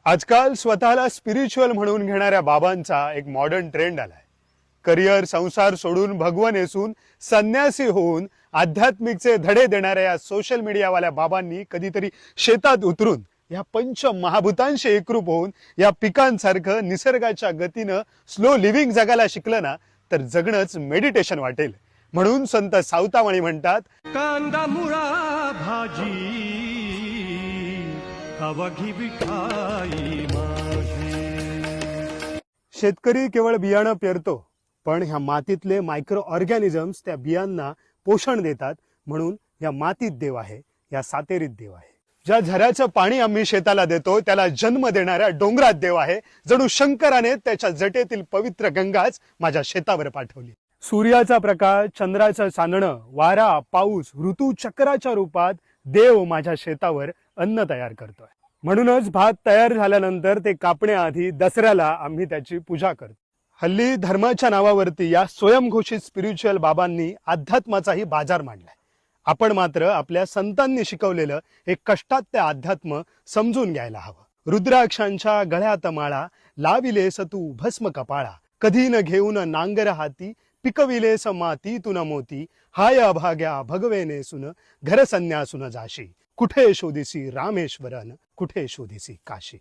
आजकाल स्वतःला स्पिरिच्युअल म्हणून घेणाऱ्या बाबांचा एक मॉडर्न ट्रेंड आलाय. करिअर संसार सोडून भगवन येसून संन्यासी होऊन आध्यात्मिकचे धडे देणाऱ्या या सोशल मीडियावाल्या बाबांनी कधीतरी शेतात उतरून या पंच महाभूतांशी एकरूप होऊन या पिकांसारखं निसर्गाच्या गतीनं स्लो लिव्हिंग जगायला शिकलं ना तर जगणंच मेडिटेशन वाटेल. म्हणून संत सावतामाळी म्हणतात, कांदा मुळा भाजी खावाघी विठाई माझी. शेतकरी केवळ बियाणं पेरतो, पण ह्या मातीतले मायक्रो ऑर्गॅनिझम्स त्या बियांना पोषण देतात. म्हणून या मातीत देव आहे, या सातेरीत देव आहे. ज्या झऱ्याचं पाणी आम्ही शेताला देतो त्याला जन्म देणाऱ्या डोंगरात देव आहे. जणू शंकराने त्याच्या जटेतील पवित्र गंगाच माझ्या शेतावर पाठवली. सूर्याचा प्रकाश, चंद्राचं चांदणं, वारा, पाऊस, ऋतू चक्राच्या रूपात देव माझ्या शेतावर अन्न तयार करतोय. म्हणूनच भात तयार झाल्यानंतर ते कापण्याआधी दसऱ्याला आम्ही त्याची पूजा करतो. हल्ली धर्माच्या नावावरती या स्वयंघोषित स्पिरिच्युअल बाबांनी अध्यात्माचाही बाजार मांडलाय. आपण मात्र आपल्या संतांनी शिकवलेलं हे कष्टात्य अध्यात्म समजून घ्यायला हवं. रुद्राक्षांच्या गळ्यात माळा, लाविलेस तू भस्म कपाळा, कधी न घेऊन नांगर हाती, पिकविलेस मातीतून मोती, हाय अभाग्या भगवेने सुन, घर संन्यासून जाशी, कुठे शोधिसी रामेश्वरन, कुठे शोधिसी काशी.